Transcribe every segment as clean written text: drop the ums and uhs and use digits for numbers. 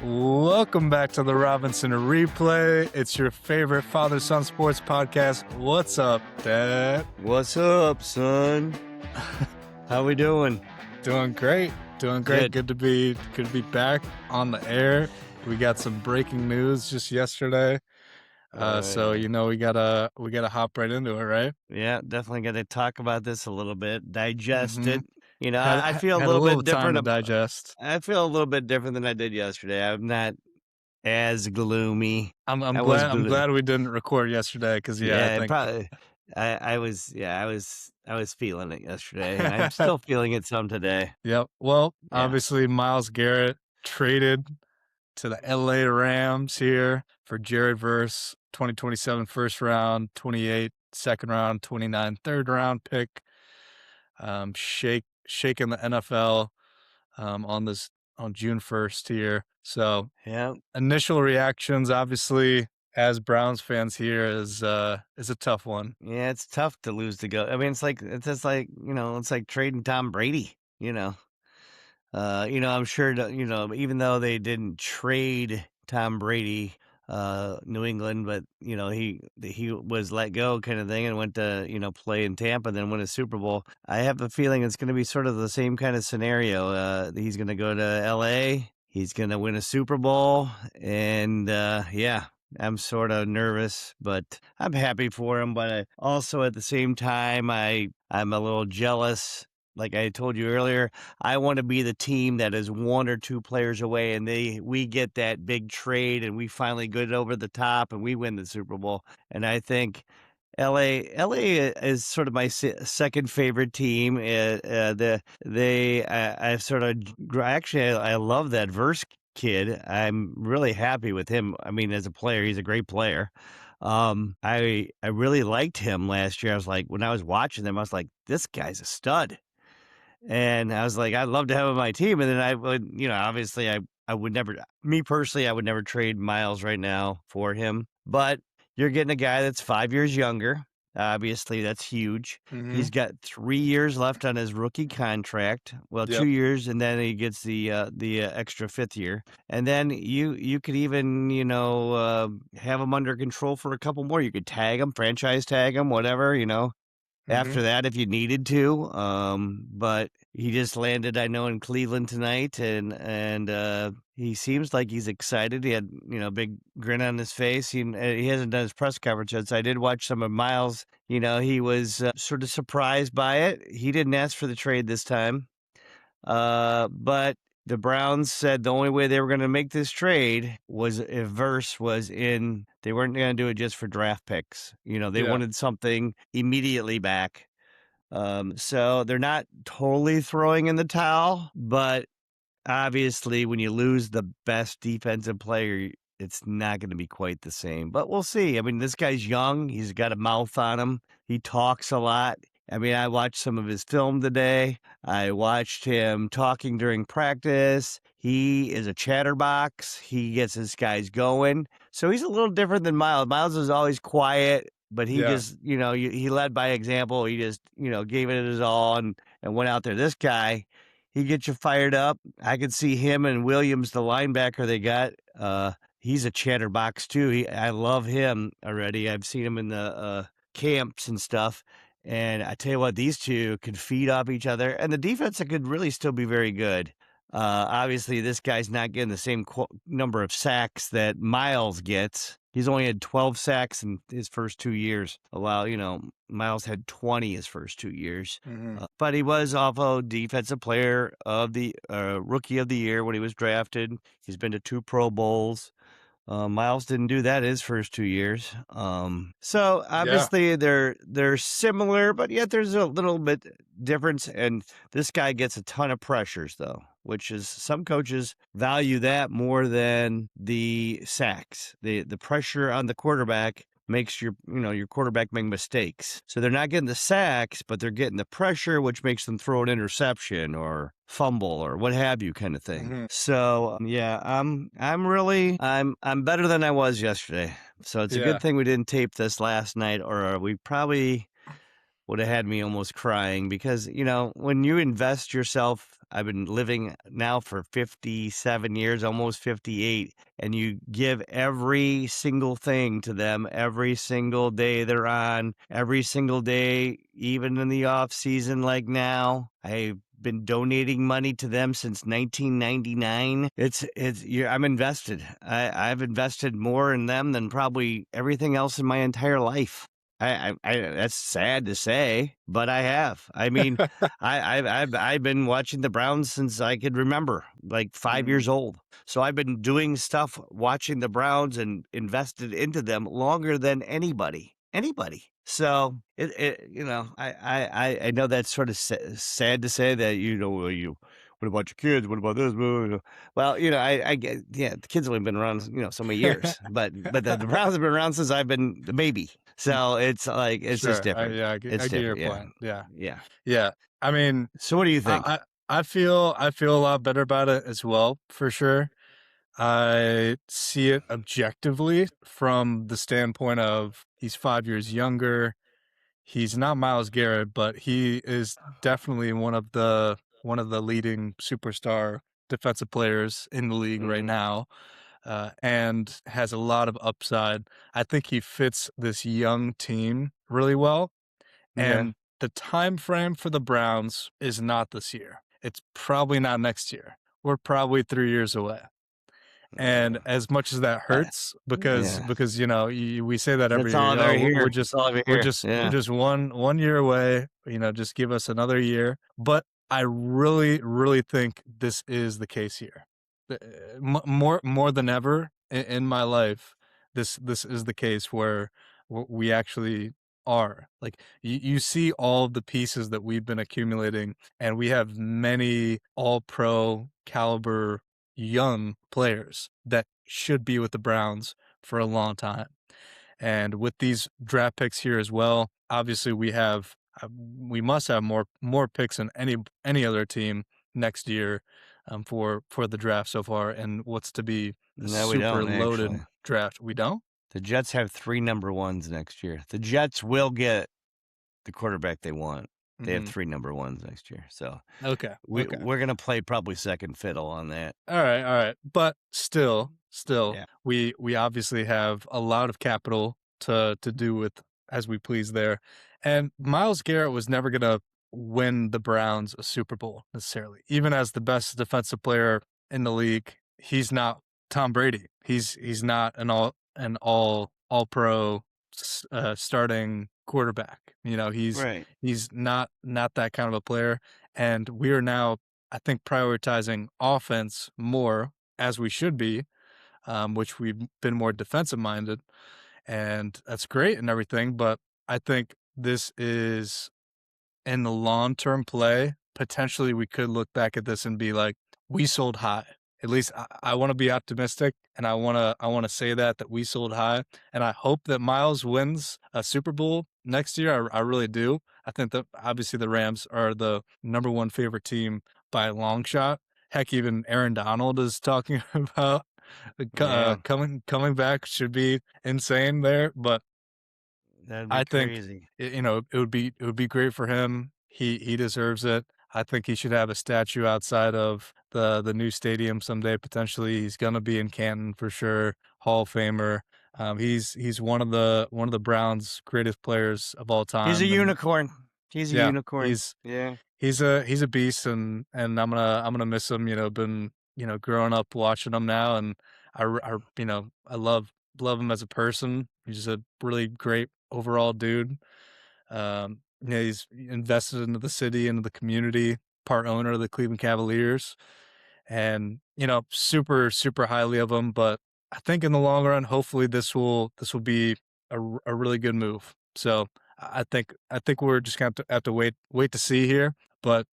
Welcome back to the Robinson Replay. It's your favorite father-son sports podcast. What's up, Dad? What's up, son? How we doing? Doing great. Good to be back on the air. We got some breaking news just yesterday. So we gotta hop right into it, right? Yeah, definitely got to talk about this a little bit, digest Mhm. it. I feel a little bit time different. to digest. I feel a little bit different than I did yesterday. I'm not as gloomy. I'm I was glad we didn't record yesterday because I think probably. I was feeling it yesterday, and I'm still feeling it some today. Yep. Well, Yeah. obviously Myles Garrett traded to the LA Rams here for Jared Verse, 2027 first round, 28 second round, 29 third round pick. Shaking the NFL on June 1st here. So Yeah. initial reactions, obviously, as Browns fans here is a tough one. Yeah, it's tough to lose to go. I mean, it's like trading Tom Brady. I'm sure that, even though they didn't trade Tom Brady, New England, but he was let go kind of thing and went to, play in Tampa, then win a Super Bowl. I have a feeling it's going to be sort of the same kind of scenario. He's going to go to LA, he's going to win a Super Bowl, and I'm sort of nervous, but I'm happy for him. But also at the same time, I'm a little jealous. Like I told you earlier, I want to be the team that is one or two players away, and we get that big trade, and we finally get over the top, and we win the Super Bowl. And I think LA is sort of my second favorite team. I love that Verse kid. I'm really happy with him. I mean, as a player, he's a great player. I really liked him last year. I was like, when I was watching them, I was like, this guy's a stud. And I was like, I'd love to have him on my team. And then I would, obviously I would never, me personally, I would never trade Myles right now for him. But you're getting a guy that's 5 years younger. Obviously, that's huge. He's got 3 years left on his rookie contract. Well, Yep. 2 years, and then he gets the extra fifth year. And then you could even have him under control for a couple more. You could tag him, franchise tag him, whatever. After that, if you needed to. But he just landed, I know, in Cleveland tonight, and he seems like he's excited. He had, a big grin on his face. He hasn't done his press conference yet, so I did watch some of Myles. He was sort of surprised by it. He didn't ask for the trade this time. But the Browns said the only way they were going to make this trade was if Verse was in. They weren't going to do it just for draft picks. They wanted something immediately back. So they're not totally throwing in the towel, but obviously when you lose the best defensive player, it's not going to be quite the same. But we'll see. I mean, this guy's young. He's got a mouth on him. He talks a lot. I mean, I watched some of his film today. I watched him talking during practice. He is a chatterbox. He gets his guys going. So he's a little different than Myles. Myles is always quiet, but he just, he led by example. He just, gave it his all and went out there. This guy, he gets you fired up. I could see him and Williams, the linebacker they got. He's a chatterbox too. I love him already. I've seen him in the camps and stuff. And I tell you what, these two could feed off each other, and the defense could really still be very good. Obviously, this guy's not getting the same number of sacks that Myles gets. He's only had 12 sacks in his first 2 years. While, Myles had 20 his first 2 years. But he was also Defensive Player of the Rookie of the Year when he was drafted. He's been to 2 Pro Bowls. Myles didn't do that his first 2 years. So obviously they're similar, but yet there's a little bit difference. And this guy gets a ton of pressures though, which is some coaches value that more than the sacks. The pressure on the quarterback makes your quarterback make mistakes. So they're not getting the sacks, but they're getting the pressure, which makes them throw an interception or fumble or what have you kind of thing. So I'm better than I was yesterday. So it's a good thing we didn't tape this last night, or we probably would have had me almost crying because, when you invest yourself, I've been living now for 57 years, almost 58, and you give every single thing to them every single day they're on, every single day, even in the off season like now. I've been donating money to them since 1999. I'm invested. I've invested more in them than probably everything else in my entire life. That's sad to say, but I have. I mean, I've been watching the Browns since I could remember, like 5 years Mm. old. So I've been doing stuff watching the Browns and invested into them longer than anybody. Anybody. So I know that's sort of sad to say that well, you what about your kids? What about this? Blah, blah, blah. Well, I get the kids have only been around so many years, but the Browns have been around since I've been the baby. So it's like it's just Sure. different. I It's get your different. Yeah, point. Yeah. yeah. Yeah. I mean, So what do you think? I feel a lot better about it as well, for sure. I see it objectively from the standpoint of he's 5 years younger. He's not Myles Garrett, but he is definitely one of the leading superstar defensive players in the league right Hmm. now, and has a lot of upside. I think he fits this young team really well, Okay. and the time frame for the Browns is not this year. It's probably not next year. We're probably 3 years away. And Uh, as much as that I, hurts, yeah, because we say that every that's year, all oh, they're here. we're That's all they're here. we're Yeah. just one year away. Just give us another year. But I really, really think this is the case here. More than ever in my life, this is the case where we actually are. Like you see all the pieces that we've been accumulating, and we have many all pro caliber young players that should be with the Browns for a long time. And with these draft picks here as well, obviously we must have more picks than any other team next year, for the draft so far, and what's to be a No, we super don't loaded actually. draft. We don't? The Jets have 3 number ones next year. The Jets will get the quarterback they want. They have Hmm. 3 number ones next year. So Okay. Okay. we're gonna play probably second fiddle on that. All right. But still, Yeah. we obviously have a lot of capital to do with as we please there. And Myles Garrett was never gonna win the Browns a Super Bowl necessarily. Even as the best defensive player in the league, he's not Tom Brady. He's not an all pro starting quarterback. Right. He's not that kind of a player. And we are now, I think, prioritizing offense more as we should be, which we've been more defensive minded, and that's great and everything. But I think this is in the long term play. Potentially, we could look back at this and be like, we sold high. At least I want to be optimistic, and I want to say that we sold high, and I hope that Miles wins a Super Bowl next year. I really do. I think that obviously the Rams are the number one favorite team by a long shot. Heck, even Aaron Donald is talking about Yeah. coming back. Should be insane there, but That'd be I think crazy. it would be great for him. He deserves it. I think he should have a statue outside of the new stadium someday. Potentially, he's gonna be in Canton for sure. Hall of Famer. He's one of the Browns' greatest players of all He's a time, and unicorn. He's a yeah, unicorn. Yeah. he's a beast, and I'm gonna miss him. Been growing up watching him now, and I love him as a person. He's a really great overall dude. He's invested into the city, into the community, part owner of the Cleveland Cavaliers, and super super highly of him. But I think in the long run, hopefully this will be a really good move. So I think we're just gonna have to wait to see here. But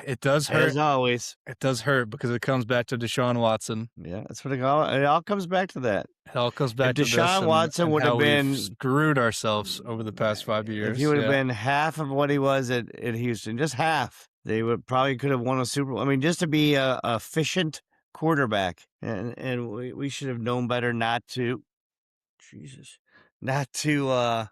it does hurt. As always. It does hurt because it comes back to Deshaun Watson. Yeah, that's what it all comes back to that. It all comes If back to this Deshaun Watson and would have how we've been screwed ourselves over the past five if he years. would have Yeah. been half of what he was at Houston, just half, they would probably could have won a Super Bowl. I mean, just to be a efficient quarterback, and we should have known better not to. Jesus, not to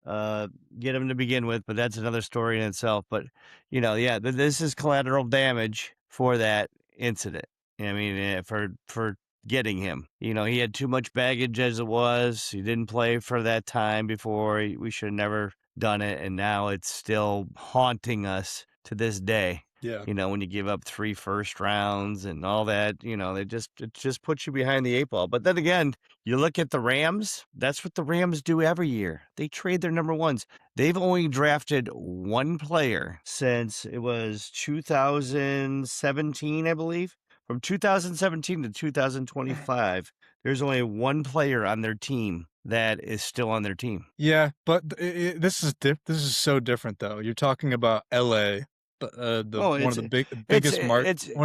uh, get him to begin with, but that's another story in itself. But yeah, this is collateral damage for that incident. I mean, for getting him. He had too much baggage as it was. He didn't play for that time before. We should have never done it, and now it's still haunting us to this day. Yeah. When you give up 3 first rounds and all that, it just puts you behind the 8 ball. But then again, you look at the Rams, that's what the Rams do every year. They trade their number ones. They've only drafted one player since it was 2017, I believe. From 2017 to 2025, there's only one player on their team that is still on their team. Yeah, but this is so different though. You're talking about LA, one of the one of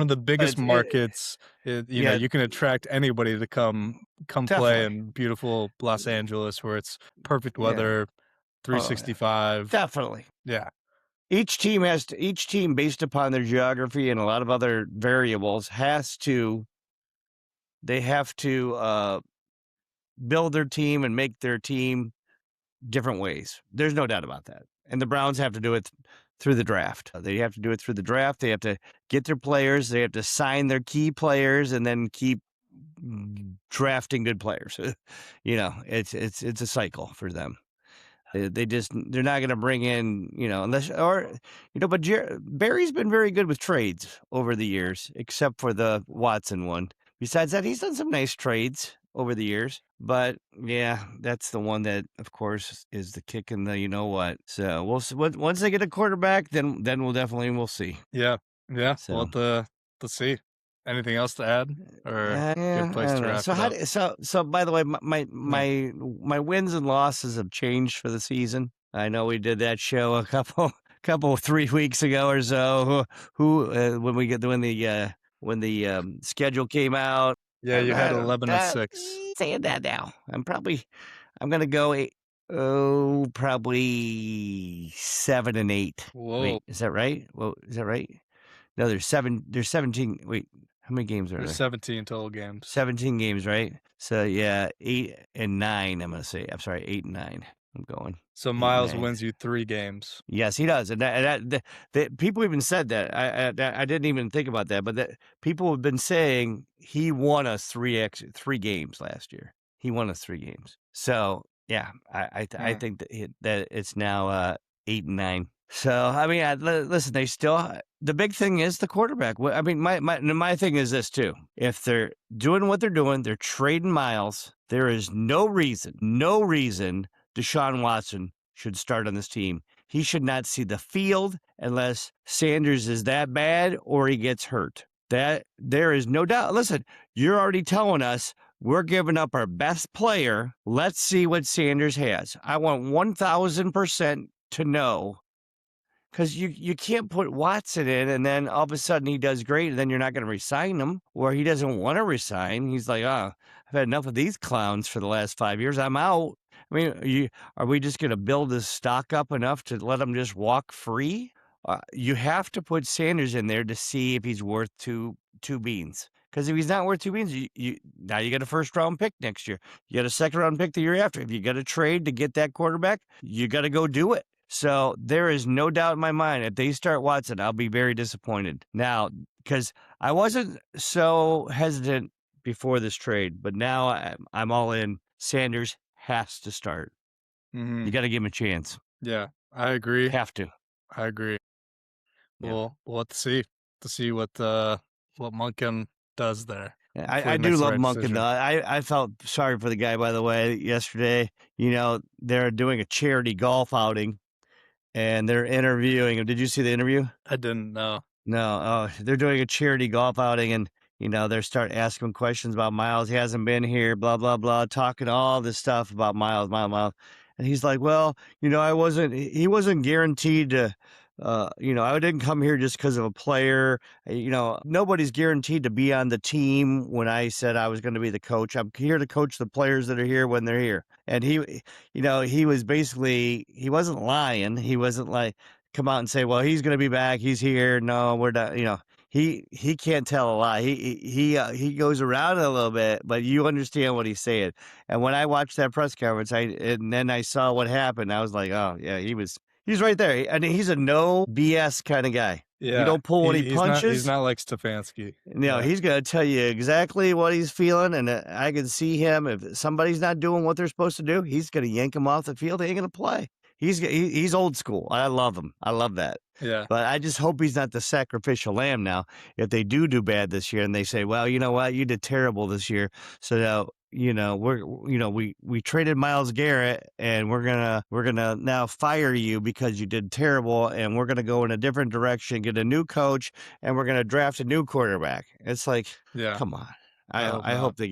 the biggest markets. You can attract anybody to come play Definitely. in beautiful Los Angeles, where it's perfect Yeah. weather, Oh, yeah. 365. Definitely. Yeah. Each team based upon their geography and a lot of other variables they have to build their team and make their team different ways. There's no doubt about that. And the Browns have to do it through the draft. They have to do it through the draft. They have to get their players. They have to sign their key players and then keep drafting good players. It's a cycle for them. They're not going to bring in, but Barry's been very good with trades over the years, except for the Watson one. Besides that, he's done some nice trades over the years, but yeah, that's the one that, of course, is the kick in the So we'll see. Once they get a quarterback, then we'll see. Yeah. So We'll have to see. Anything else to add, or good place to wrap it up? So by the way, my wins and losses have changed for the season. I know we did that show a couple 3 weeks ago or so. When the schedule came out. Yeah, you had 11-6. Saying that now, I'm gonna go probably 7-8. Whoa. Wait, is that right? Well, is that right? No, there's 17. Wait, how many games are there? There's 17 total games. 17 games, right? So yeah, 8 and 9. I'm gonna say. I'm sorry, 8 and 9. I'm going. So Myles wins you 3 games. Yes, he does, and that people even said that. I didn't even think about that, but that people have been saying he won us 3 games last year. He won us 3 games. So yeah, I think that it's now 8 and 9. So I mean, listen, they still. The big thing is the quarterback. I mean, my thing is this too. If they're doing what they're doing, they're trading Myles. There is no reason Deshaun Watson should start on this team. He should not see the field unless Sanders is that bad or he gets hurt. That there is no doubt. Listen, you're already telling us we're giving up our best player. Let's see what Sanders has. I want 1,000% to know. Because you can't put Watson in and then all of a sudden he does great and then you're not going to resign him, or he doesn't want to resign. He's like, I've had enough of these clowns for the last 5 years. I'm out. I mean, are we just going to build his stock up enough to let him just walk free? You have to put Sanders in there to see if he's worth two beans. Because if he's not worth 2 beans, now you get a first-round pick next year. You get a second-round pick the year after. If you got to trade to get that quarterback, you got to go do it. So there is no doubt in my mind, if they start Watson, I'll be very disappointed. Now, because I wasn't so hesitant before this trade, but now I'm all in. Sanders has to start. Mm-hmm. You got to give him a chance. Yeah, I agree. Have to. I agree. Yeah. We'll have to see what Monken does there. I do love Monken, though. I felt sorry for the guy, by the way, yesterday. They're doing a charity golf outing. And they're interviewing him. Did you see the interview? I didn't know. No. Oh, they're doing a charity golf outing, and they're starting asking him questions about Myles. He hasn't been here, blah blah blah, talking all this stuff about Myles. And he's like, well, he wasn't guaranteed to. I didn't come here just because of a player. Nobody's guaranteed to be on the team. When I said I was going to be the coach, I'm here to coach the players that are here when they're here. And he was basically, he wasn't lying. He wasn't like come out and say, well, he's going to be back. He's here. No, we're not. he can't tell a lie. He goes around a little bit, but you understand what he's saying. And when I watched that press conference, and then I saw what happened, I was like, oh yeah, he's right there. And he's a no BS kind of guy. He Yeah, don't pull any he's punches. not like Stefanski. No, Yeah, he's gonna tell you exactly what he's feeling, and I can see him. If somebody's not doing what they're supposed to do, he's gonna yank them off the field. They ain't gonna play. He's old school. I love him. I love that. yeah, But I just hope he's not the sacrificial lamb now. If they do bad this year, and they say, "Well, you know what, you did terrible this year," so now we traded Myles Garrett, and we're gonna now fire you because you did terrible, and we're gonna go in a different direction, get a new coach, and we're gonna draft a new quarterback. It's like, yeah. come on. I hope not. I hope they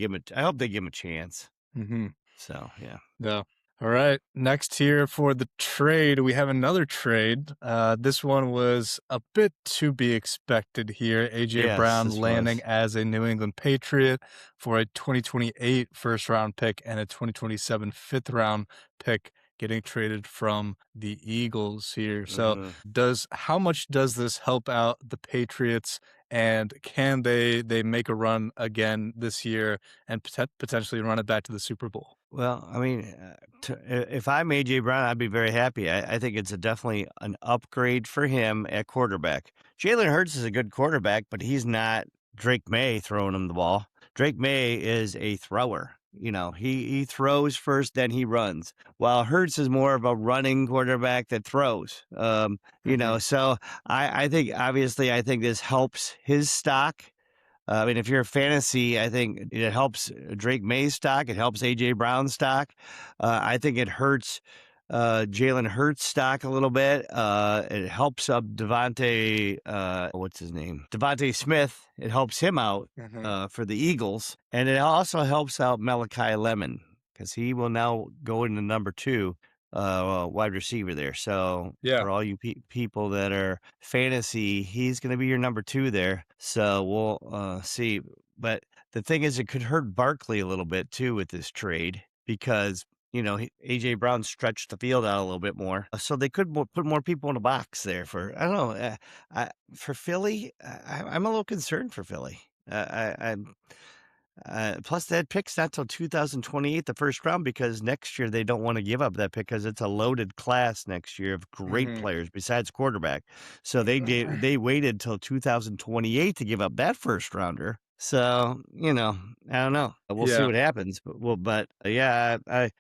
give him a chance. Mm-hmm. So yeah. Yeah. All right. Next here for the trade, we have another trade. This one was a bit to be expected here. AJ Yes, Brown this landing was. as a New England Patriot for a 2028 first round pick and a 2027 fifth round pick getting traded from the Eagles here. So Mhm. does how much does this help out the Patriots, and can they make a run again this year and potentially run it back to the Super Bowl? Well, I mean, if I'm AJ Brown, I'd be very happy. I think it's definitely an upgrade for him at quarterback. Jalen Hurts is a good quarterback, but he's not Drake May throwing him the ball. Drake May is a thrower. He throws first, then he runs. While Hurts is more of a running quarterback that throws. Hmm. So I think obviously I think this helps his stock. I mean, if you're a fantasy, I think it helps Drake May's stock. It helps AJ Brown's stock. I think it hurts Jalen Hurts' stock a little bit. It helps up Devontae, what's his name? Devontae Smith. It helps him out Hmm. for the Eagles. And it also helps out Malachi Lemon because he will now go into number 2 wide receiver there. So Yeah. for all you people that are fantasy, he's going to be your number 2 there. So we'll see. But the thing is, it could hurt Barkley a little bit too with this trade because AJ Brown stretched the field out a little bit more, so they could put more people in a box there. For I don't know, for Philly, I'm a little concerned for Philly. I'm plus, that pick's not till 2028, the first round, because next year they don't want to give up that pick because it's a loaded class next year of great Hmm. players besides quarterback. So they waited till 2028 to give up that first rounder. So I don't know. We'll see Yeah. what happens. But yeah, I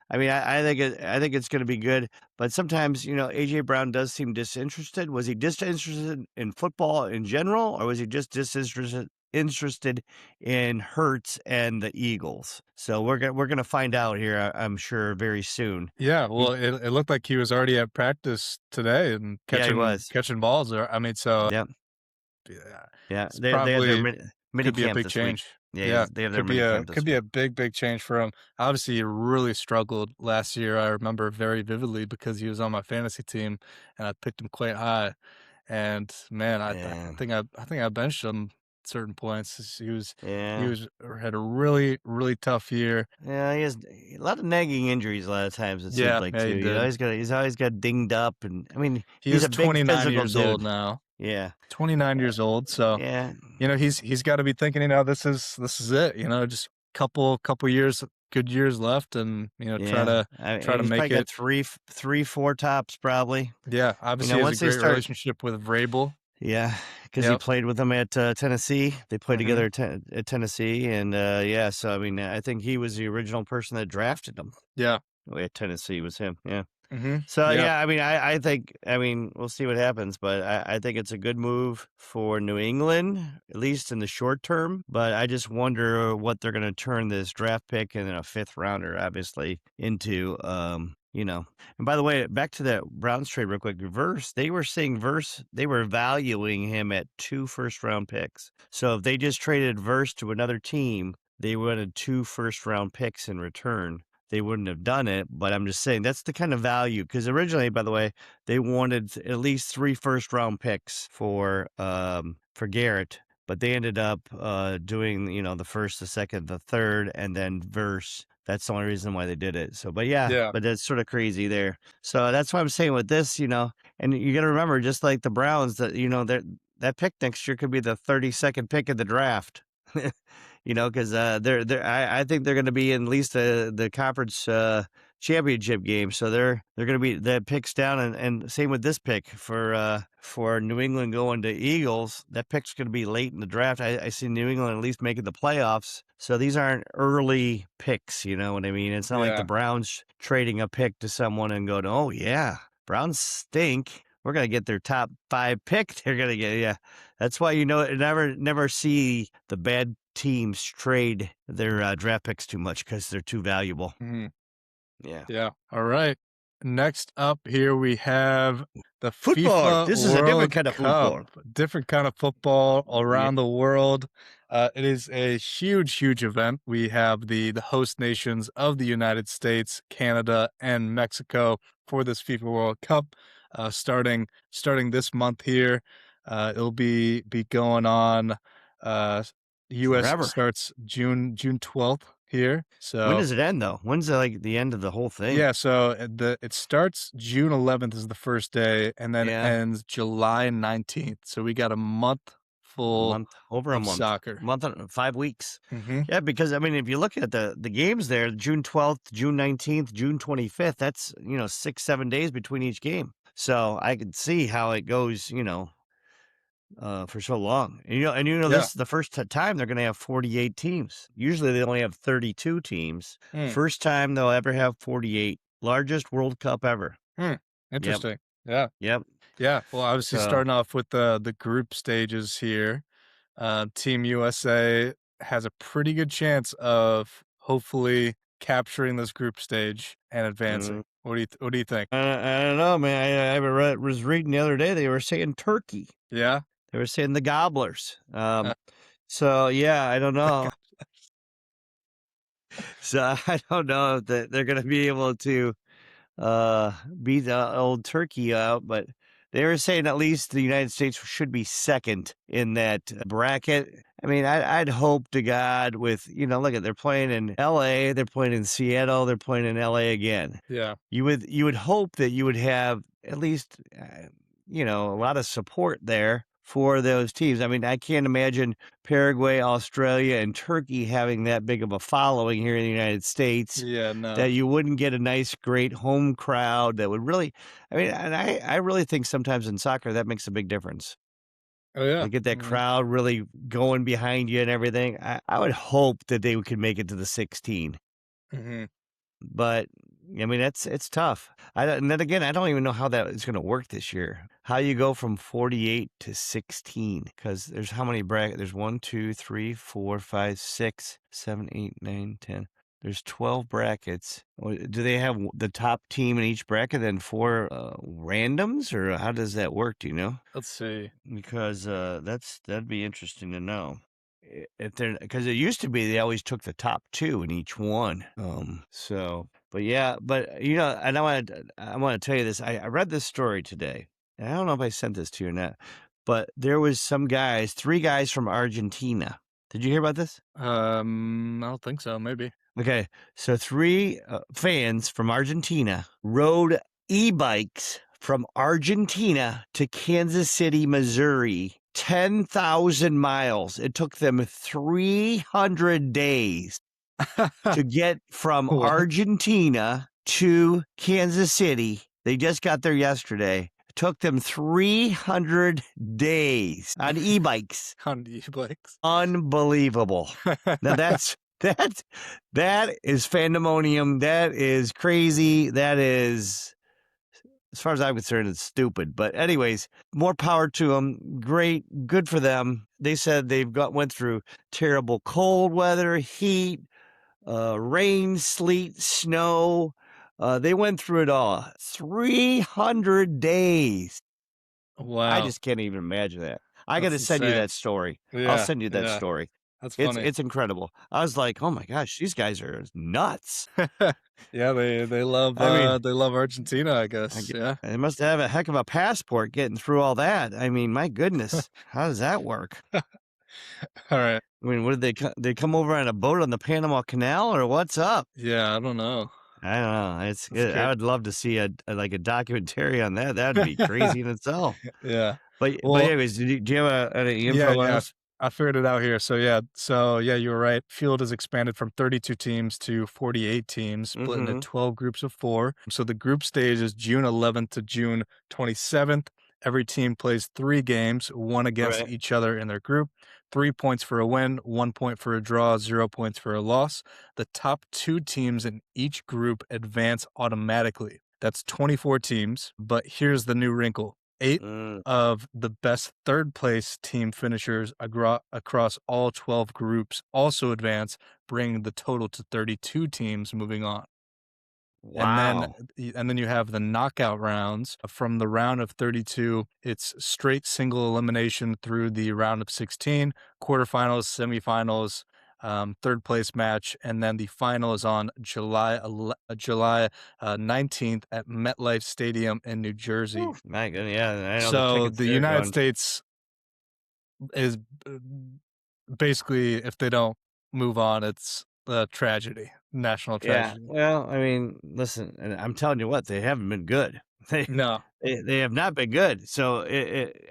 think I think it's going to be good. But sometimes AJ Brown does seem disinterested. Was he disinterested in football in general, or was he just disinterested in Hurts and the Eagles? So we're gonna find out here, I'm sure, very soon. Yeah. He, Well, it looked like he was already at practice today and yeah, he catching was. catching balls. Or I mean, so Yeah, yeah, yeah. it's They had their probably mini could be a camp big this week. change. Yeah, Yeah, they have their mini camp could this be week. a big change for him. Obviously, he really struggled last year. I remember very vividly because he was on my fantasy team and I picked him quite high. And man, Yeah, I think I benched him at certain points. He yeah, was had a really tough year. yeah. He has a lot of nagging injuries. A lot of times it seems Yeah, like yeah, he too. did. He's always got dinged up, and I mean He he's is a big 29 physical years old dude. now. Yeah, 29 years old. So, yeah. he's got to be thinking, this is it, just couple years, good years left, and Yeah, try to he's make probably got it. three, four tops probably. Yeah, obviously he has a Once they great start, relationship with Vrabel. yeah, because he Yep. played with them at Tennessee. They played Mhm. together at Tennessee, and yeah. So I mean, I think he was the original person that drafted him. Yeah. At Tennessee was him. Yeah. Mhm. So Yeah. yeah, I mean, I think we'll see what happens, but I think it's a good move for New England, at least in the short term. But I just wonder what they're going to turn this draft pick and then a fifth rounder, obviously, into. And by the way, back to that Browns trade real quick. They were saying they were valuing him at 2 first round picks. So if they just traded Verse to another team, they wanted 2 first round picks in return. They wouldn't have done it, but I'm just saying that's the kind of value. Because originally, by the way, they wanted at least 3 first round picks for Garrett, but they ended up doing the first, the second, the third, and then Verse. That's the only reason why they did it. So, but yeah, Yeah. but that's sort of crazy there. So that's what I'm saying with this, and you got to remember, just like the Browns, that that pick next year could be the 32nd pick of the draft. Because I think they're going to be in at least the conference championship game. So they're going to be that picks down, and same with this pick for New England going to Eagles. That pick's going to be late in the draft. I see New England at least making the playoffs. So these aren't early picks. You know what I mean? It's not like the Browns trading a pick to someone and going, oh yeah, Browns stink. We're going to get their top 5 pick. They're going to get, yeah. That's why, never see the bad teams trade their draft picks too much because they're too valuable. Mm-hmm. Yeah. Yeah. All right. Next up here we have the football. FIFA This is World a different kind of Cup. football. Different kind of football around the world. It is a huge, huge event. We have the host nations of the United States, Canada, and Mexico for this FIFA World Cup. Starting this month here. It'll be going on. U.S. Forever. starts June 12th here. So when does it end though? When's the end of the whole thing? Yeah, so it starts June 11th is the first day, and then ends July 19th. So we got a month full over a of month soccer. 5 weeks. Mm-hmm. Yeah, because I mean, if you look at the games there, June 12th, June 19th, June 25th, that's 6-7 days between each game. So I could see how it goes, for so long. And this is the first time they're going to have 48 teams. Usually they only have 32 teams. First time they'll ever have 48. Largest World Cup ever. Interesting. Yep. Yeah. Yeah. Well, obviously starting off with the group stages here, Team USA has a pretty good chance of hopefully capturing this group stage and advancing. What do you think? I don't know, man. I was reading the other day, they were saying Turkey. Yeah. They were saying the Gobblers. So yeah, I don't know. So I don't know if they're going to be able to beat the old Turkey out, but they were saying at least the United States should be second in that bracket. I mean, I'd hope to God with, look they're playing in LA, they're playing in Seattle, they're playing in LA again. Yeah. You would hope that you would have at least, a lot of support there for those teams. I mean, I can't imagine Paraguay, Australia, and Turkey having that big of a following here in the United States. Yeah, no. That you wouldn't get a nice, great home crowd that would really, and I really think sometimes in soccer that makes a big difference. Oh, yeah. To get that crowd really going behind you and everything. I would hope that they could make it to the 16. Mm-hmm. But I mean, it's tough. And then again, I don't even know how that is going to work this year. How you go from 48 to 16? Because there's how many brackets? There's 1, 2, 3, 4, 5, 6, 7, 8, 9, 10. There's 12 brackets. Do they have the top team in each bracket, then 4 randoms, or how does that work? Do you know? Let's see. Because that'd be interesting to know. Because it used to be they always took the top 2 in each one. But and I want to tell you this. I read this story today, and I don't know if I sent this to you or not, but there was 3 guys from Argentina. Did you hear about this? I don't think so. Maybe. Okay, so 3 fans from Argentina rode e-bikes from Argentina to Kansas City, Missouri, 10,000 miles. It took them 300 days to get from Argentina to Kansas City. They just got there yesterday. It took them 300 days on e-bikes. On e-bikes. Unbelievable. Now that is fandemonium. That is crazy. That is, as far as I'm concerned, it's stupid. But anyways, more power to them. Great. Good for them. They said went through terrible cold weather, heat, rain, sleet, snow. They went through it all. 300 days. Wow. I just can't even imagine that. I got to send you that story. Yeah, I'll send you that story. That's funny. It's incredible. I was like, oh my gosh, these guys are nuts. Yeah, they love they love Argentina, I guess. Yeah. They must have a heck of a passport getting through all that. I mean, my goodness, how does that work? All right. I mean, what did they come over on a boat on the Panama Canal, or what's up? Yeah, I don't know. I don't know. I would love to see a documentary on that. That'd be crazy in itself. Yeah. But Well, anyways, do you have any yeah, info on yeah. this? I figured it out here. So yeah, you were right. Field has expanded from 32 teams to 48 teams, split into Mhm. 12 groups of 4. So the group stage is June 11th to June 27th. Every team plays 3 games, one against Right. each other in their group. 3 points for a win, 1 point for a draw, 0 points for a loss. The top 2 teams in each group advance automatically. That's 24 teams, but here's the new wrinkle. 8 Mm. of the best third place team finishers across all 12 groups also advance, bringing the total to 32 teams moving on. And then Wow. and then you have the knockout rounds. From the round of 32, it's straight single elimination through the round of 16, quarterfinals, semifinals, third place match, and then the final is on July 19th at MetLife Stadium in New Whew, Jersey. my goodness, yeah, I know the So tickets the they're United going. States is basically, if they don't move on, it's a tragedy, national Yeah, tragedy. well, I mean, listen, and I'm telling you what, they haven't been good. They No, they have not been good. So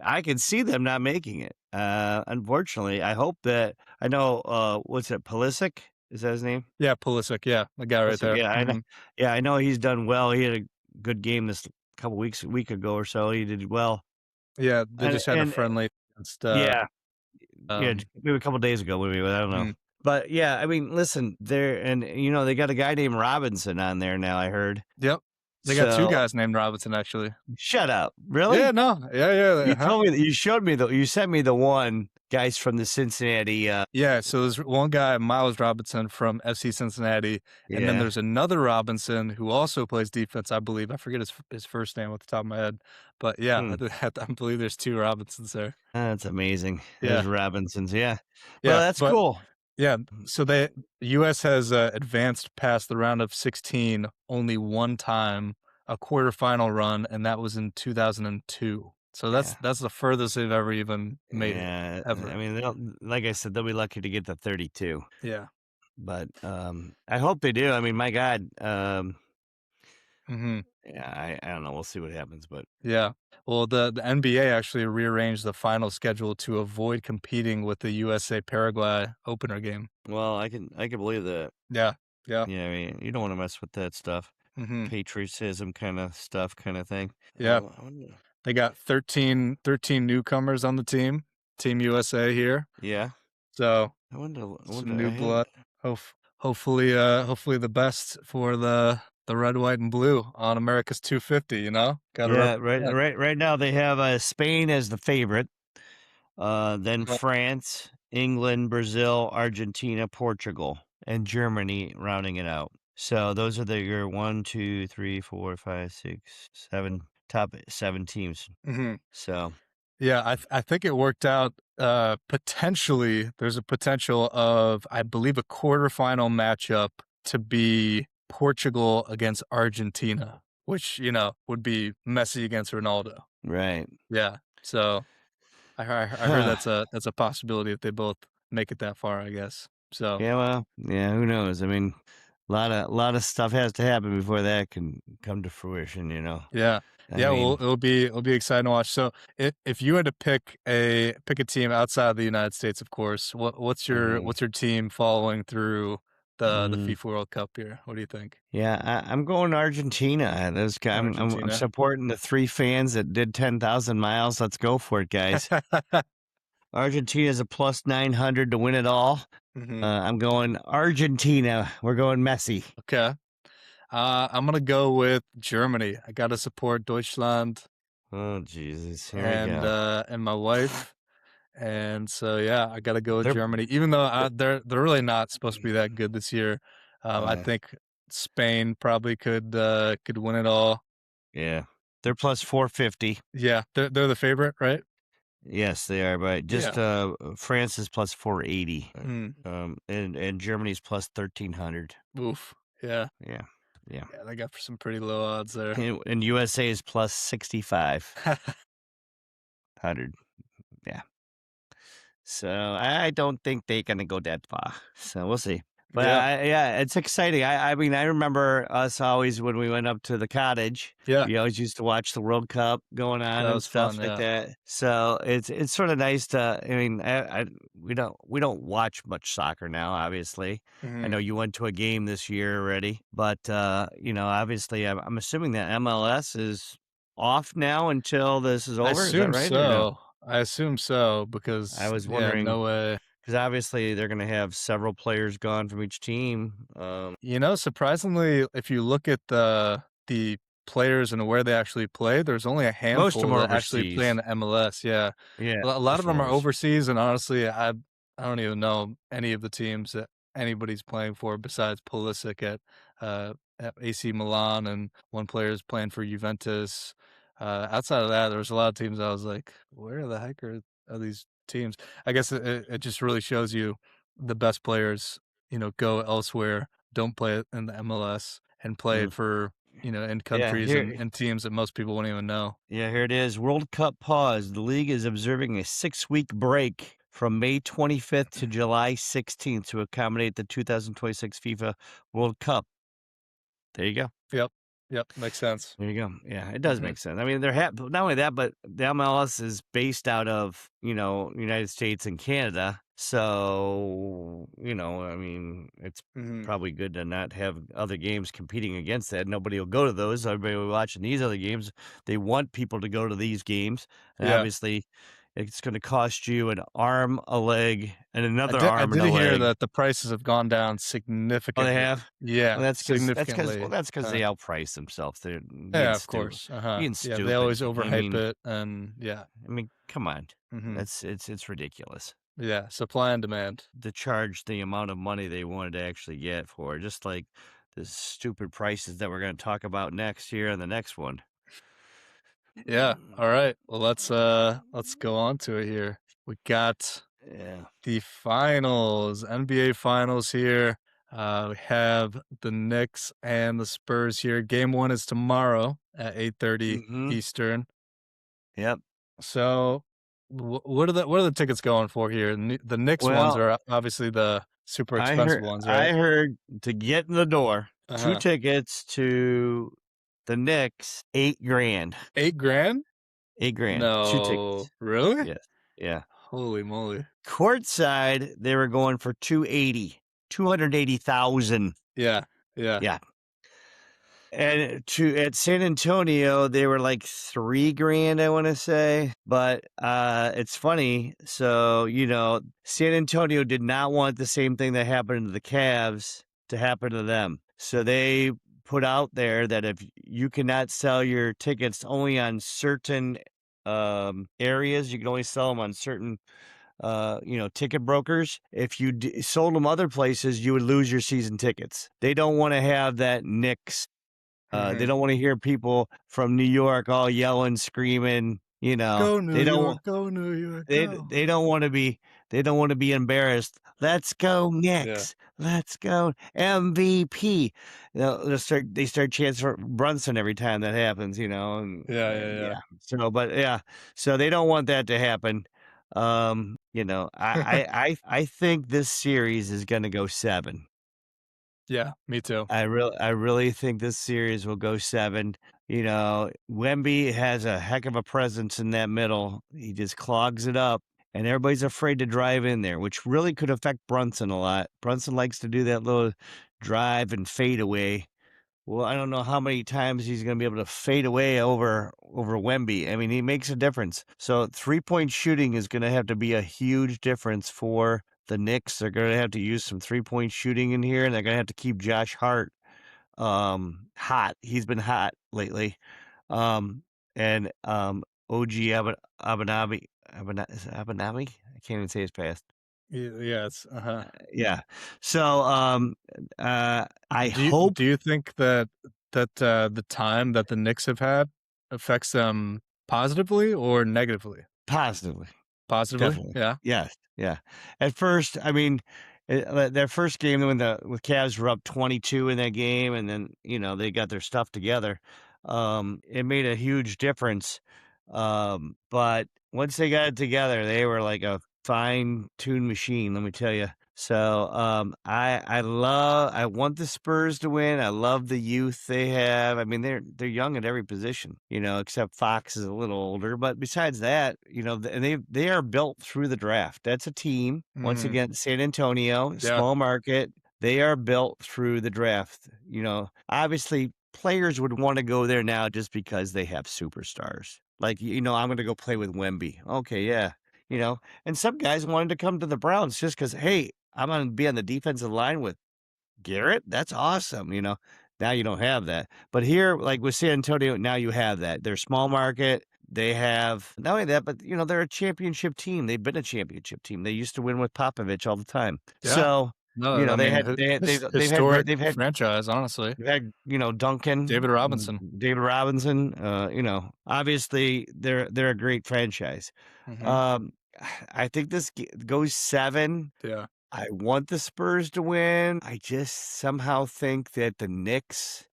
I can see them not making it. Unfortunately, I hope that I know. What's it? Pulisic, is that his name? yeah, Pulisic, yeah, the guy right Pulisic. there. Yeah, I know. Mhm. Yeah, I know he's done well. He had a good game this week ago or so. He did well, Yeah, they just had a and friendly against, yeah, yeah, um maybe a couple days ago, maybe, but I don't know. mhm. But yeah, I mean, listen, there and they got a guy named Robinson on there now. I heard. Yep. They got 2 So guys named Robinson, actually. shut up, Yeah, really? no, yeah, You uh-huh. told me that you showed me you sent me the one guys from the Cincinnati. Yeah, so there's one guy, Myles Robinson from FC Cincinnati, and then Yeah, there's another Robinson who also plays defense, I believe. I forget his first name off the top of my head, but yeah, hmm. I believe there's 2 Robinsons there. That's amazing. There's Yeah, Robinsons. Yeah, well, yeah, that's but cool. yeah, so US has, advanced past the round of 16 only one time, a quarterfinal run, and that was in 2002. So Yeah, that's the furthest they've ever even made it, yeah. I ever. mean, like I said, they'll be lucky to get to 32. Yeah. But I hope they do. I mean, my God, Mhm. yeah, I don't know. We'll see what happens, but Yeah. Well, the NBA actually rearranged the final schedule to avoid competing with the USA Paraguay opener game. well, I can believe that. Yeah. Yeah. Yeah, I mean, you don't want to mess with that stuff, Mhm. patriotism kind of stuff, kind of thing. Yeah. I wonder. They got 13 newcomers on the team, Team USA here. Yeah, So, I wonder. I some wonder. new I had. blood. Hopefully the best for the red, white, and blue on America's 250, you know? Gotta Yeah, right, represent. right now they have Spain as the favorite, then Uh, France, England, Brazil, Argentina, Portugal, and Germany rounding it out. So those are your 1, 2, 3, 4, 5, 6, 7 top 7 teams. mhm. So Yeah, I think it worked out, potentially there's a potential of, I believe, a quarterfinal matchup to be Portugal against Argentina, which, would be Messi against Ronaldo. right. Yeah, so I heard that's a possibility if they both make it that far, I guess. So, Yeah, well, yeah, who knows? I mean, a lot of stuff has to happen before that can come to fruition, you know. yeah. I Yeah, well, mean, it'll be exciting to watch. So, if you had to pick a team outside of the United States, of course, what's your mhm, what's your team following through the mm, FIFA World Cup here? What do you think? yeah, I'm going Argentina. I'm Argentina? supporting the 3 fans that did 10,000 miles. Let's go for it, guys. Argentina's a plus 900 to win it all. Mhm. I'm going Argentina. We're going Messi. Okay. I'm gonna go with Germany. I gotta support Deutschland Oh Jesus, here we and, go. my wife. And so, yeah, I gotta go with They're Germany, even though, they're really not supposed to be that good this year. I uh, think Spain probably could win it all. yeah, they're plus 450. Yeah, they're the favorite, right? Yes, they are, but just Yeah. France is plus 480. Mm. And Germany's plus 1300. Oof. Yeah. Yeah. Yeah. Yeah, they got some pretty low odds there. And USA is plus 6,500. Yeah. So I don't think they're gonna go that far. So we'll see. But Yeah. yeah, it's exciting. I mean, I remember us always when we went up to the cottage. Yeah. We always used to watch the World Cup going on That and was fun. stuff like Yeah. that. So it's sort of nice to. I mean, we don't watch much soccer now. Obviously, I Hmm. know you went to a game this year already, but obviously, I'm assuming that MLS is off now until this is I over. Is that assume right or no? so. I assume so I because was yeah, wondering no way. because obviously they're going to have several players gone from each team. Surprisingly, if you look at the players and where they actually play, there's only a Most of them handful are that actually play in overseas. the MLS. Yeah, Yeah, a lot most of of them them are are overseas. overseas, and honestly, I don't even know any of the teams that anybody's playing for besides Pulisic at AC Milan, and one player is playing for Juventus. Outside of that, there was a lot of teams I was like, where the heck are these teams? I guess it just really shows you the best players go elsewhere, don't play it in the MLS, and play Mm. for, in Yeah, countries here and teams that most people won't even know. yeah, here it is. World Cup pause. The league is observing a 6-week break from May 25th to July 16th to accommodate the 2026 FIFA World Cup. There you go. Yep. Yep. Makes sense. There you go. Yeah, it does Hmm. make sense. I mean, not only that, but the MLS is based out of, United States and Canada. So, I mean, it's Hmm. probably good to not have other games competing against that. Nobody will go to those. Everybody will be watching these other games. They want people to go to these games. And Yeah. obviously, it's going to cost you an arm, a leg, and I another did I arm and did a hear leg. that the prices have gone down Oh, they significantly. have? Well, Yeah, that's because well, significantly. that's because they outprice themselves. They're Yeah, of course. Uh-huh. being Yeah, they stupid. always I overhype mean it, and yeah. come on. Hmm. It's ridiculous Yeah, supply and demand. to charge the amount of money they wanted to actually get for it, just like the stupid prices that we're gonna talk about next year and the next one. Yeah. All right. Well, let's go on to it here. We got Yeah. the finals, NBA finals here. We have the Knicks and the Spurs here. Game 1 is tomorrow at 8:30 Mhm. Eastern. Yep. So, what are the tickets going for here? The Knicks ones Well, are obviously the super expensive ones, I right? heard to get in the door, 2 Uh-huh. tickets to the Knicks, 8 grand. 8 grand? 8 grand, 2 No. tickets. Really? Yes. Yeah. Holy moly. Courtside, they were going for 280,000. Yeah. Yeah. Yeah. And at San Antonio, they were like 3 grand, I wanna say, but, it's funny. So, San Antonio did not want the same thing that happened to the Cavs to happen to them. So they put out there that if you cannot sell your tickets only on certain, areas, you can only sell them on certain ticket brokers. If you sold them other places, you would lose your season tickets. They don't want to have that Knicks. They Mhm. don't want to hear people from New York all yelling, screaming. Go New They don't. York, go New York, They go. they don't want to be. They don't want to be embarrassed. Let's go Yeah. Knicks. Let's go MVP. They start chanting for Brunson every time that happens. Yeah, And yeah, yeah. yeah. So, but yeah. So they don't want that to happen. I think this series is going to go 7. Yeah, me too. I really think this series will go 7. Wemby has a heck of a presence in that middle. He just clogs it up, and everybody's afraid to drive in there, which really could affect Brunson a lot. Brunson likes to do that little drive and fade away. Well, I don't know how many times he's going to be able to fade away over Wemby. I mean, he makes a difference. So 3-point shooting is going to have to be a huge difference for the Knicks. They're going to have to use some 3-point shooting in here, and they're going to have to keep Josh Hart hot. He's been hot lately. Um, and OG Abanabi. I can't even say his past. Yeah, it's Yeah. So I Do you hope do you think that the time that the Knicks have had affects them positively or negatively? positively. Positively? Definitely. Yeah. Yes. Yeah. At first, I mean, their first game when the with Cavs were up 22 in that game, and then they got their stuff together. It made a huge difference. But once they got it together, they were like a fine-tuned machine. Let me tell you. So, I want the Spurs to win. I love the youth they have. I mean, they're young at every position, except Fox is a little older. But besides that, and they are built through the draft. That's a team. Once Mhm. again, San Antonio, Yeah. small market. They are built through the draft. Obviously, players would want to go there now just because they have superstars. Like, I'm going to go play with Wemby. Okay, yeah. And some guys wanted to come to the Browns just because, hey, I'm gonna be on the defensive line with Garrett. That's awesome. Now you don't have that. But here, like with San Antonio, now you have that. They're small market. They have not only that, but they're a championship team. They've been a championship team. They used to win with Popovich all the time. Yeah. So, No, I mean, they've had great historic franchise, honestly. Duncan, David Robinson. David Robinson, obviously they're a great franchise. Mhm. Um, I think this goes 7. Yeah. I want the Spurs to win. I just somehow think that the Knicks,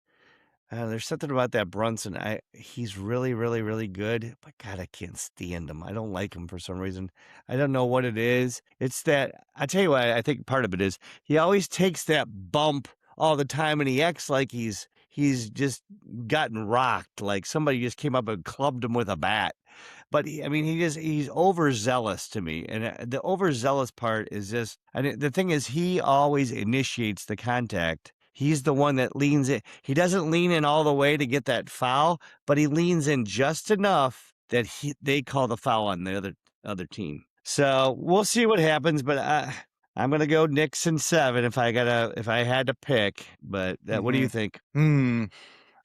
there's something about that Brunson. He's really, really, really good, but God, I can't stand him. I don't like him for some reason. I don't know what it is. It's that I tell you what, I think part of it is he always takes that bump all the time, and he acts like he's just gotten rocked, like somebody just came up and clubbed him with a bat. But I mean, he's overzealous to me, and the overzealous part is just. And the thing is, he always initiates the contact. He's the one that leans in. He doesn't lean in all the way to get that foul, but he leans in just enough that they call the foul on the other team. So we'll see what happens, but I'm gonna go Knicks in 7 if I had to pick. But what do you Mhm. think? Hmm.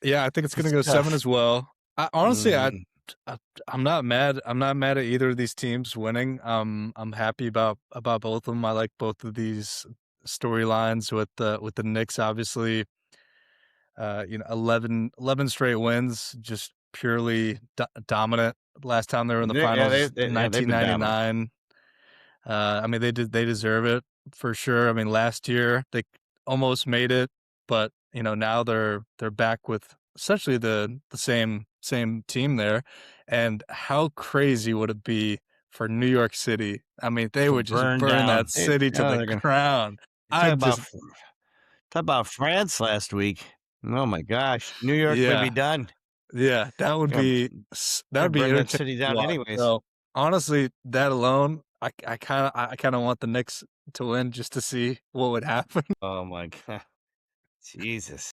Yeah, I think it's gonna It's go 7 tough. as well. I honestly, Mhm. I I'm not mad. I'm not mad at either of these teams winning. I'm happy about both of them. I like both of these storylines with the Knicks, obviously. 11 straight wins, just purely dominant. Last time they were in the finals, They've been dominant. 1999. I mean, they deserve it for sure. I mean, last year they almost made it, but now they're back with essentially the same team there. And how crazy would it be for New York City? I mean, they To would just burn burn that down. city to the They're gonna ground. talk I about just, talk about France last week. Oh my gosh, New York would be yeah, done. yeah, Gonna that gonna would be burn that entertaining city to down watch. anyways. So honestly, that alone, I kind of want the Knicks to win just to see what would happen. Oh my god, Jesus.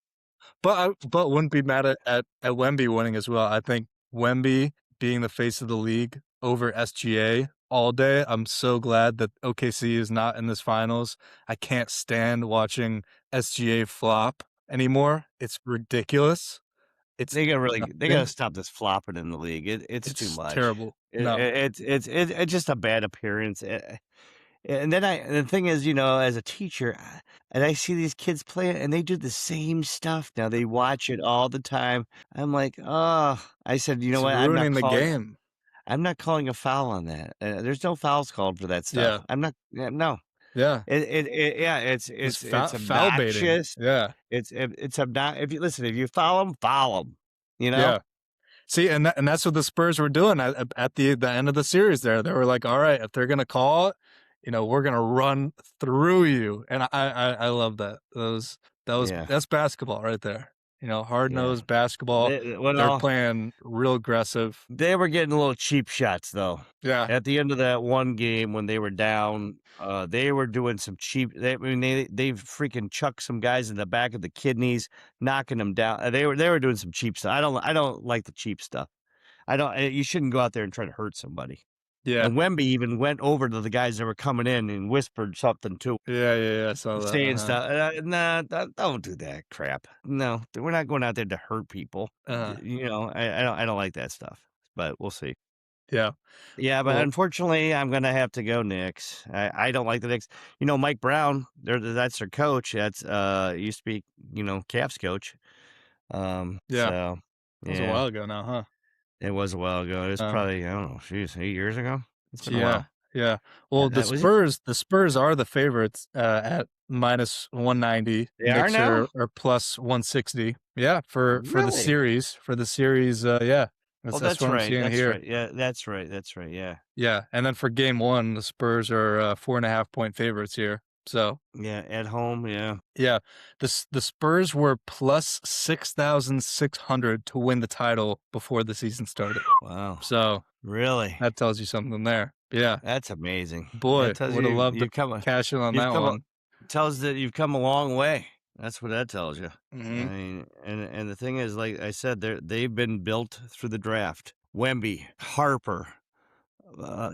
But wouldn't be mad at Wemby winning as well. I think Wemby being the face of the league over SGA all day. I'm so glad that OKC is not in this finals. I can't stand watching SGA flop anymore. It's ridiculous. It's They gotta disgusting. stop this flopping in the league. It's too It's much. terrible. No. It's just a bad appearance. And then the thing is, as a teacher, and I see these kids play it, and they do the same stuff now. They watch it all the time. I'm like, oh, I said, you know It's what? ruining the game. I'm not calling a foul on that. There's no fouls called for that stuff. Yeah. I'm not. Yeah, no. Yeah. Yeah. Just It's foul baiting. obnoxious. Yeah. It's obnoxious. If you listen, if you foul them, foul them. You know. Yeah. See, and that's what the Spurs were doing at the end of the series there. They were like, "All right, if they're gonna call it, we're gonna run through you." And I love that. Yeah. That's basketball right there. Yeah. Hard-nosed basketball. They're Well, playing real aggressive. they were getting a little cheap shots though. Yeah. At the end of that one game when they were down, they were doing some cheap. I mean, they freaking chucked some guys in the back of the kidneys, knocking them down. They were doing some cheap stuff. I don't like the cheap stuff. I don't. You shouldn't go out there and try to hurt somebody. Yeah. And Wemby even went over to the guys that were coming in and whispered something to Yeah, yeah, yeah. I saw that. saying Uh-huh. stuff. Nah, don't do that crap. No, we're not going out there to hurt people. Uh-huh. I don't like that stuff. But we'll see. Yeah. Yeah, but Well, unfortunately, I'm gonna have to go Knicks. I don't like the Knicks. Mike Brown, that's their coach. That's used to be, Cavs coach. yeah. So That was a yeah, while ago now, huh? it was a while ago. It was Uh, probably, I don't know, geez, 8 years ago. It's been a yeah. while. Yeah. Well, the Was it? Spurs are the favorites at minus 190. They are Knicks now? are plus 160. Yeah, for the Really? series, yeah. Oh, That's that's what I'm right. seeing That's here. right. Yeah, that's right. That's right. Yeah. Yeah, and then for game 1, the Spurs are 4.5 point favorites here. So Yeah, at home, yeah. yeah, the Spurs were plus 6,600 to win the title before the season started. Wow. So Really? that tells you something there. Yeah, That's amazing. That boy, tells would have you loved to you've come a cash in on you've that come a one. tells that you've come a long way. That's what that tells you. I Mhm, mean, and the thing is, like I said, they've been built through the draft. Wemby, Harper,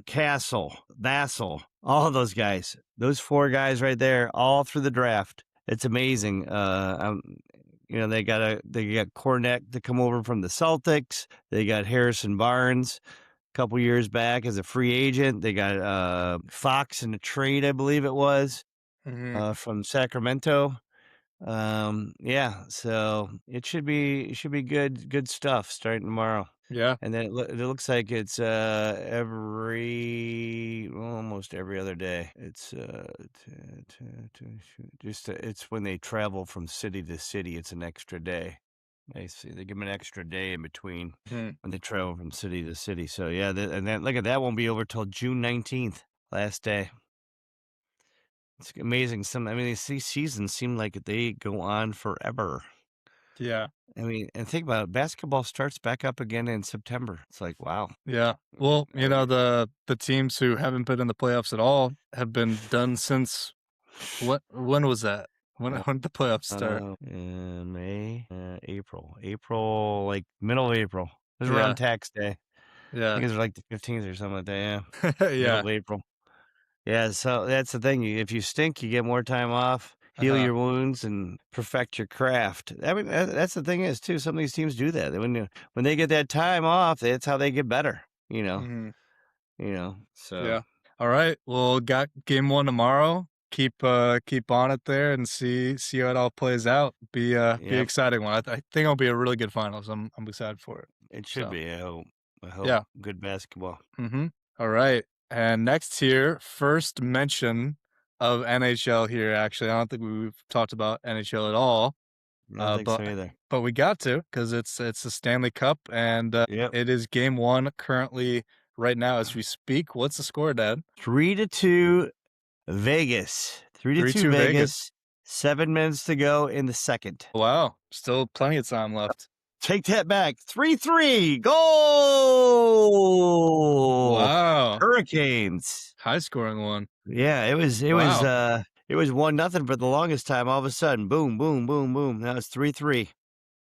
Castle, Vassell, all of those guys. Those 4 guys right there, all through the draft. It's amazing. They got Cornette to come over from the Celtics. They got Harrison Barnes a couple years back as a free agent. They got Fox in a trade, I believe it was, mhm, from Sacramento. Yeah, so it should be good stuff starting tomorrow. yeah, And then it looks like it's almost every other day. It's it's when they travel from city to city, it's an extra day. I see. They give them an extra day in between mm, when they travel from city to city. So yeah, and then look at that won't be over till June 19th, last day. It's amazing. I mean, these seasons seem like they go on forever. yeah, I mean, and think about it, basketball starts back up again in September. It's like, wow. yeah. Well, I mean, the teams who haven't been in the playoffs at all have been done since when was that? When uh, when did the playoffs start? in May, April, like middle of April. It was around Yeah, tax day. I yeah, think it was like the 15th or something like that. Yeah, middle yeah, of April. Yeah, so that's the thing. If you stink, you get more time off, heal uh-huh, your wounds, and perfect your craft. I mean, that's the thing is too. Some of these teams do that. When they get that time off, that's how they get better. mhm, So yeah. All right, well, got game 1 tomorrow. Keep on it there and see how it all plays out. Be yep, exciting one. I think it'll be a really good finals. I'm excited for it. it should So, be. I hope. I hope yeah. good basketball. Mhm. All right. And next here, first mention of NHL here, actually. I don't think we've talked about NHL at all. I don't think But so either. we got to because it's the Stanley Cup and Yep, it is game 1 currently right now as we speak. What's the score, Dad? 3-2 Vegas. 3-2 3-2 Vegas. Vegas. 7 minutes to go in the second. Wow. Still plenty of time left. Take that back. 3-3. Goal! Wow. Hurricanes. High scoring one. Yeah, Wow. it was 1-0 for the longest time. All of a sudden, boom, boom, boom, boom. Now it's 3-3.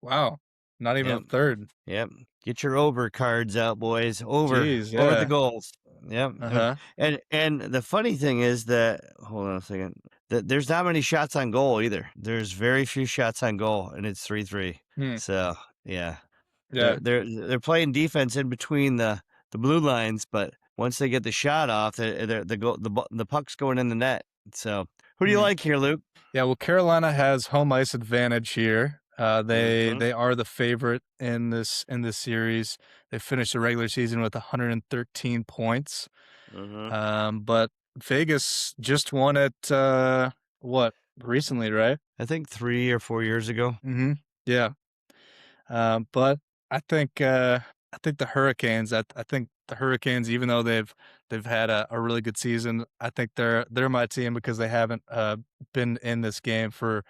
Wow. Not even a Yep. third. Yep. Get your over cards out, boys. Jeez, Over the yeah. goals. Yep. Uh-huh. And the funny thing is that hold on a second. That there's not many shots on goal either. There's very few shots on goal, and it's 3-3. Hmm. So yeah. Yeah. They're playing defense in between the blue lines, but once they get the shot off, the puck's going in the net. So who do you Hmm. like here, Luke? Yeah, well, Carolina has home ice advantage here. Mm-hmm. They are the favorite in this series. They finished the regular season with 113 points. Mm-hmm. But Vegas just won it what recently, right? I think 3 or 4 years ago. Mm-hmm. Yeah. But I think I think the Hurricanes. I think the Hurricanes, even though they've had a really good season, I think they're my team because they haven't been in this game for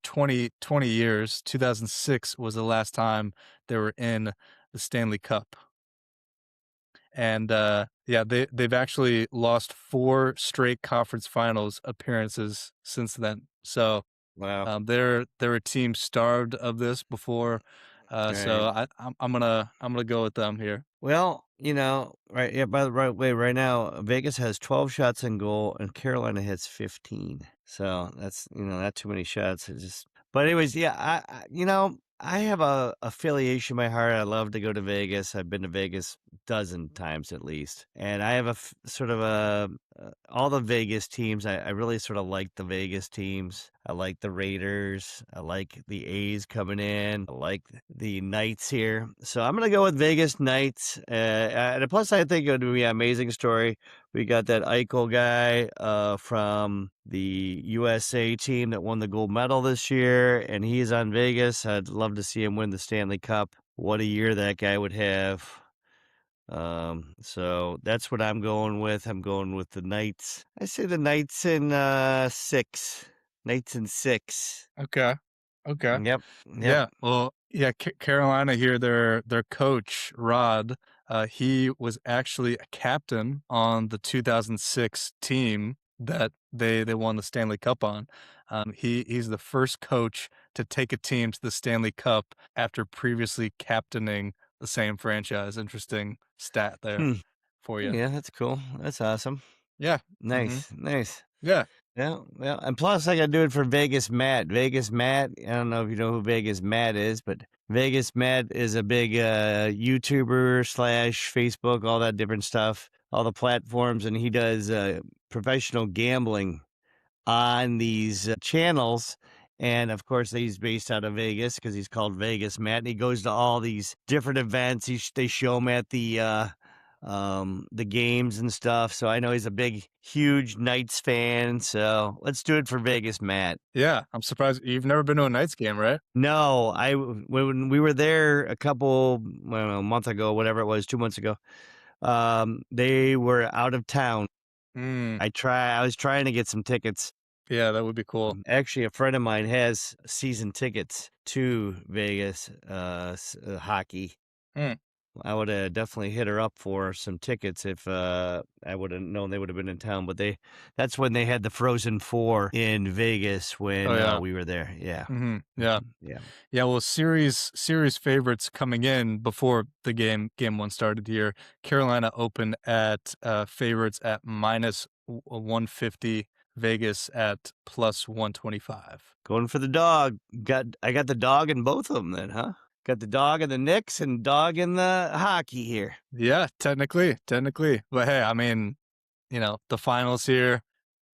20 years. 2006 was the last time they were in the Stanley Cup, and yeah, they've actually lost 4 straight conference finals appearances since then. So Wow. they're a team starved of this before, so Right. I'm gonna go with them here. Well, right, yeah, by the right way, right now, Vegas has 12 shots in goal and Carolina has 15. So that's, not too many shots. But anyways, yeah, I have a affiliation in my heart. I love to go to Vegas. I've been to Vegas dozen times at least. And I have sort of all the Vegas teams. I really sort of like the Vegas teams. I like the Raiders. I like the A's coming in. I like the Knights here. So I'm going to go with Vegas Knights. And plus, I think it would be an amazing story. We got that Eichel guy from the USA team that won the gold medal this year, and he's on Vegas. I'd love to see him win the Stanley Cup. What a year that guy would have. So that's what I'm going with. I'm going with the Knights. I say the Knights in 6. Knights in 6. Okay. Okay. Yep. Yep. Yeah. Well, yeah, Carolina here, their coach, Rod, he was actually a captain on the 2006 team that they won the Stanley Cup on. He's the first coach to take a team to the Stanley Cup after previously captaining the same franchise. Interesting stat there Hmm. for you. Yeah, that's cool. That's awesome. Yeah. Mhm. Nice. Nice. Yeah. Yeah, well, and plus I gotta do it for Vegas Matt. Vegas Matt, I don't know if you know who Vegas Matt is, but Vegas Matt is a big YouTuber slash Facebook, all that different stuff, all the platforms, and he does professional gambling on these channels. And of course, he's based out of Vegas because he's called Vegas Matt. And he goes to all these different events. They show him at the games and stuff. So I know he's a big, huge Knights fan. So let's do it for Vegas Matt. Yeah. I'm surprised you've never been to a Knights game, right? No, when we were there a couple, I don't know, a month ago, whatever it was, 2 months ago, they were out of town. Mm. I was trying to get some tickets. Yeah, that would be cool. Actually, a friend of mine has season tickets to Vegas hockey. Mm. I would have definitely hit her up for some tickets if I would have known they would have been in town. But that's when they had the Frozen Four in Vegas when Oh yeah. we were there. Yeah. Mhm. Yeah. Yeah. Yeah, well, series favorites coming in before the game one started here. Carolina opened at favorites at minus 150, Vegas at plus 125. Going for the dog. I got the dog in both of them then, huh? Got the dog in the Knicks and dog in the hockey here. Yeah, technically. But hey, I mean, the finals here,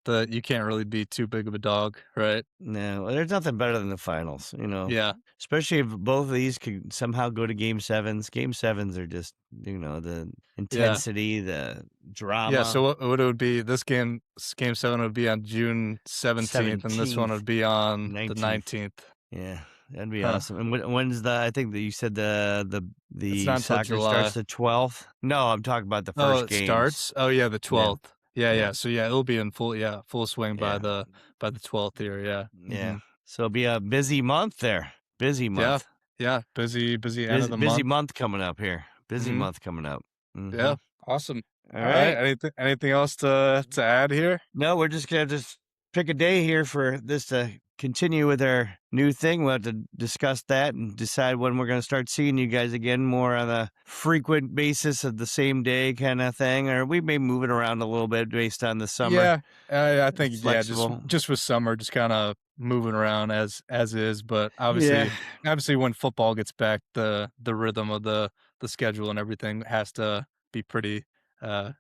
you can't really be too big of a dog, right? No, there's nothing better than the finals, Yeah. especially if both of these could somehow go to game sevens. Game sevens are just, the Yeah. intensity, the drama. Yeah, so what it would be, this game 7 would be on June 17th, and this one 17th, would be on the 19th. 19th. Yeah, that'd be Huh. awesome. And when's I think that you said It's the not until soccer July. starts the 12th? No, I'm talking about the Oh, first it games. starts? Oh, yeah, the 12th. Yeah, Yeah. yeah. So, yeah, it'll be in full swing by Yeah. the 12th here, yeah. Yeah. Mhm. So it'll be a busy month there. Busy Yeah, month. yeah, busy end of the Busy month. month coming up here. Busy Mhm. month coming up. Yeah, Mhm. awesome. All All right, right. anything else to add here? No, we're just gonna just pick a day here for this to continue with our new thing. We'll have to discuss that and decide when we're gonna start seeing you guys again more on a frequent basis of the same day kind of thing, or we may move it around a little bit based on the summer. Yeah, I It's think, yeah, flexible. just with summer, just kinda moving around as is, but Yeah. obviously when football gets back, the rhythm of the schedule and everything has to be pretty, to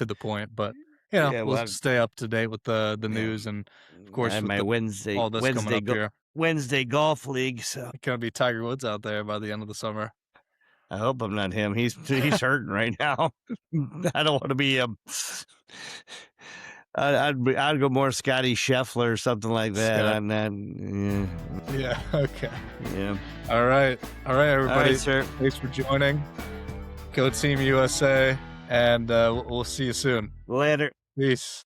the point, but, Yeah, we'll well, stay up to date with the yeah. news and, of I course, had with my all this coming up here. Wednesday golf league, so It could be Tiger Woods out there by the end of the summer. I hope I'm not him. He's hurting right now. I don't want to be I'd go more Scotty Scheffler or something like that. Scott. I'm not. Yeah. Yeah, okay. Yeah. All right, All everybody. right, sir. Thanks for joining. Go Team USA, and we'll see you soon. Later. Peace.